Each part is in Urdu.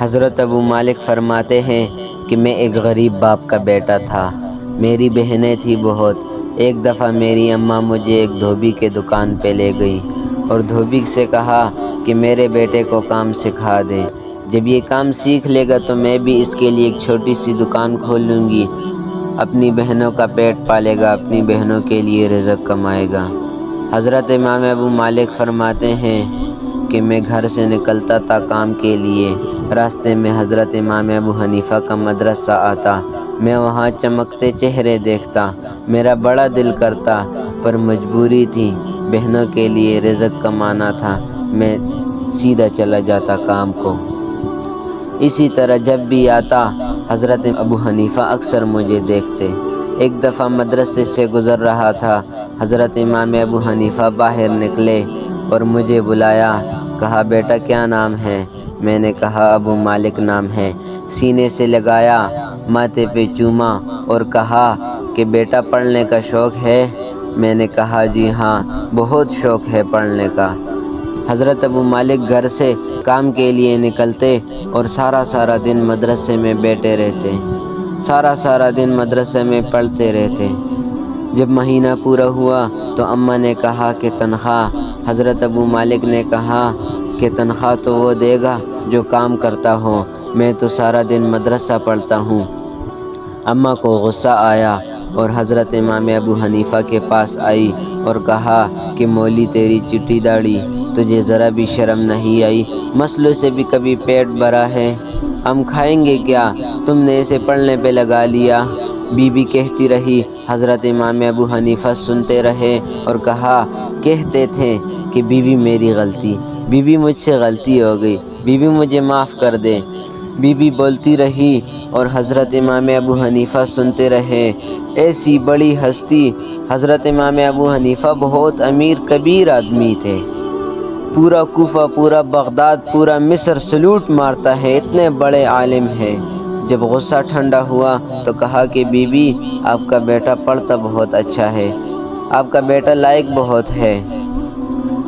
حضرت ابو مالک فرماتے ہیں کہ میں ایک غریب باپ کا بیٹا تھا۔ میری بہنیں تھیں بہت۔ ایک دفعہ میری اماں مجھے ایک دھوبی کے دکان پہ لے گئی اور دھوبی سے کہا کہ میرے بیٹے کو کام سکھا دے۔ جب یہ کام سیکھ لے گا تو میں بھی اس کے لیے ایک چھوٹی سی دکان کھول لوں گی، اپنی بہنوں کا پیٹ پالے گا، اپنی بہنوں کے لیے رزق کمائے گا۔ حضرت امام ابو مالک فرماتے ہیں کہ میں گھر سے نکلتا تھا کام کے لیے، راستے میں حضرت امام ابو حنیفہ کا مدرسہ آتا، میں وہاں چمکتے چہرے دیکھتا، میرا بڑا دل کرتا، پر مجبوری تھی، بہنوں کے لیے رزق کمانا تھا، میں سیدھا چلا جاتا کام کو۔ اسی طرح جب بھی آتا حضرت ابو حنیفہ اکثر مجھے دیکھتے۔ ایک دفعہ مدرسے سے گزر رہا تھا، حضرت امام ابو حنیفہ باہر نکلے اور مجھے بلایا، کہا بیٹا کیا نام ہے؟ میں نے کہا ابو مالک نام ہے۔ سینے سے لگایا، ماتھے پہ چوما اور کہا کہ بیٹا پڑھنے کا شوق ہے؟ میں نے کہا جی ہاں، بہت شوق ہے پڑھنے کا۔ حضرت ابو مالک گھر سے کام کے لیے نکلتے اور سارا دن مدرسے میں بیٹھے رہتے، سارا دن مدرسے میں پڑھتے رہتے۔ جب مہینہ پورا ہوا تو اماں نے کہا کہ تنخواہ۔ حضرت ابو مالک نے کہا کہ تنخواہ تو وہ دے گا جو کام کرتا ہو، میں تو سارا دن مدرسہ پڑھتا ہوں۔ اماں کو غصہ آیا اور حضرت امام ابو حنیفہ کے پاس آئی اور کہا کہ مولی تیری چٹی داڑھی، تجھے ذرا بھی شرم نہیں آئی؟ مسلوں سے بھی کبھی پیٹ بھرا ہے؟ ہم کھائیں گے کیا؟ تم نے اسے پڑھنے پہ لگا لیا۔ بی بی کہتی رہی، حضرت امام ابو حنیفہ سنتے رہے اور کہا کہتے تھے کہ بی بی میری غلطی، بی بی مجھ سے غلطی ہو گئی، بی بی مجھے معاف کر دے۔ بی بی بولتی رہی اور حضرت امام ابو حنیفہ سنتے رہے۔ ایسی بڑی ہستی حضرت امام ابو حنیفہ بہت امیر کبیر آدمی تھے، پورا کوفہ، پورا بغداد، پورا مصر سلوٹ مارتا ہے، اتنے بڑے عالم ہیں۔ جب غصہ ٹھنڈا ہوا تو کہا کہ بی بی آپ کا بیٹا پڑھتا بہت اچھا ہے، آپ کا بیٹا لائق بہت ہے۔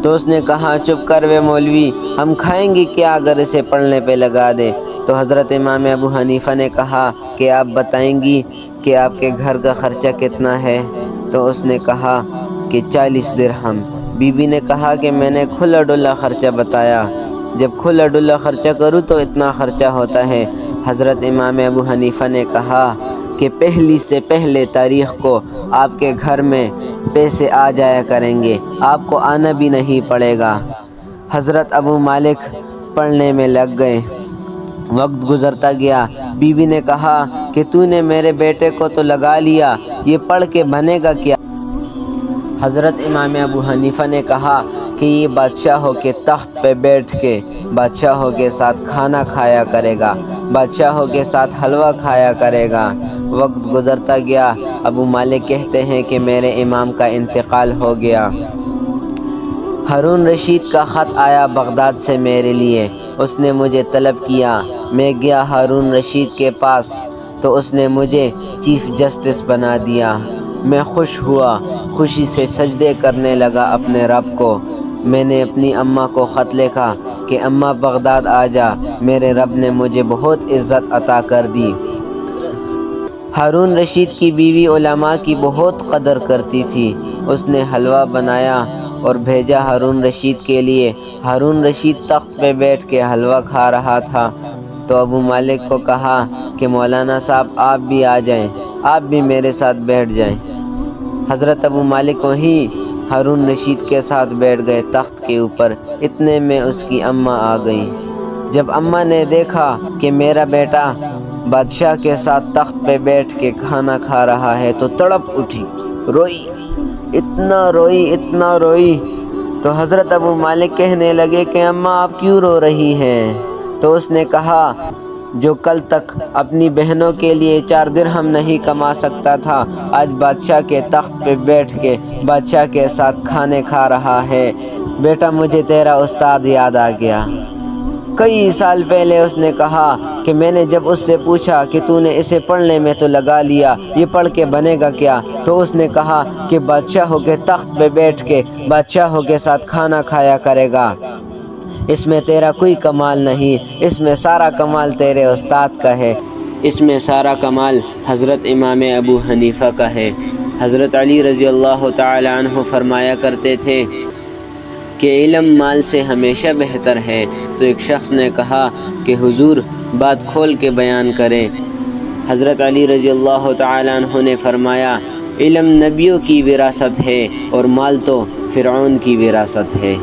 تو اس نے کہا چپ کر وے مولوی، ہم کھائیں گے کیا اگر اسے پڑھنے پہ لگا دے؟ تو حضرت امام ابو حنیفہ نے کہا کہ آپ بتائیں گی کہ آپ کے گھر کا خرچہ کتنا ہے؟ تو اس نے کہا کہ 40 درہم۔ بی بی نے کہا کہ میں نے کھلا ڈلا خرچہ بتایا، جب کھلا ڈلا خرچہ کروں تو اتنا خرچہ ہوتا ہے۔ حضرت امام ابو حنیفہ نے کہا کہ پہلی سے پہلے تاریخ کو آپ کے گھر میں پیسے آ جایا کریں گے، آپ کو آنا بھی نہیں پڑے گا۔ حضرت ابو مالک پڑھنے میں لگ گئے، وقت گزرتا گیا۔ بی بی نے کہا کہ تو نے میرے بیٹے کو تو لگا لیا، یہ پڑھ کے بنے گا کیا؟ حضرت امام ابو حنیفہ نے کہا کہ یہ بادشاہوں کے تخت پہ بیٹھ کے بادشاہوں کے ساتھ کھانا کھایا کرے گا، بادشاہوں کے ساتھ حلوہ کھایا کرے گا۔ وقت گزرتا گیا، ابو مالک کہتے ہیں کہ میرے امام کا انتقال ہو گیا۔ ہارون رشید کا خط آیا بغداد سے میرے لیے، اس نے مجھے طلب کیا۔ میں گیا ہارون رشید کے پاس تو اس نے مجھے چیف جسٹس بنا دیا۔ میں خوش ہوا، خوشی سے سجدے کرنے لگا اپنے رب کو۔ میں نے اپنی اماں کو خط لکھا کہ اماں بغداد آ جا، میرے رب نے مجھے بہت عزت عطا کر دی۔ ہارون رشید کی بیوی علماء کی بہت قدر کرتی تھی، اس نے حلوہ بنایا اور بھیجا ہارون رشید کے لیے۔ ہارون رشید تخت پہ بیٹھ کے حلوہ کھا رہا تھا تو ابو مالک کو کہا کہ مولانا صاحب آپ بھی آ جائیں، آپ بھی میرے ساتھ بیٹھ جائیں۔ حضرت ابو مالک وہیں ہارون رشید کے ساتھ بیٹھ گئے تخت کے اوپر، اتنے میں اس کی اماں آ گئیں۔ جب اماں نے دیکھا کہ میرا بیٹا بادشاہ کے ساتھ تخت پہ بیٹھ کے کھانا کھا رہا ہے تو تڑپ اٹھی، روئی، اتنا روئی۔ تو حضرت ابو مالک کہنے لگے کہ اماں آپ کیوں رو رہی ہیں؟ تو اس نے کہا جو کل تک اپنی بہنوں کے لیے 4 درہم نہیں کما سکتا تھا، آج بادشاہ کے تخت پہ بیٹھ کے بادشاہ کے ساتھ کھانے کھا رہا ہے۔ بیٹا مجھے تیرا استاد یاد آ گیا۔ کئی سال پہلے اس نے کہا کہ میں نے جب اس سے پوچھا کہ تو نے اسے پڑھنے میں تو لگا لیا، یہ پڑھ کے بنے گا کیا؟ تو اس نے کہا کہ بادشاہوں کے تخت پہ بیٹھ کے بادشاہوں کے ساتھ کھانا کھایا کرے گا۔ اس میں تیرا کوئی کمال نہیں، اس میں سارا کمال تیرے استاد کا ہے، اس میں سارا کمال حضرت امام ابو حنیفہ کا ہے۔ حضرت علی رضی اللہ تعالی عنہ فرمایا کرتے تھے کہ علم مال سے ہمیشہ بہتر ہے۔ تو ایک شخص نے کہا کہ حضور بات کھول کے بیان کریں۔ حضرت علی رضی اللہ تعالی عنہ نے فرمایا، علم نبیوں کی وراثت ہے اور مال تو فرعون کی وراثت ہے۔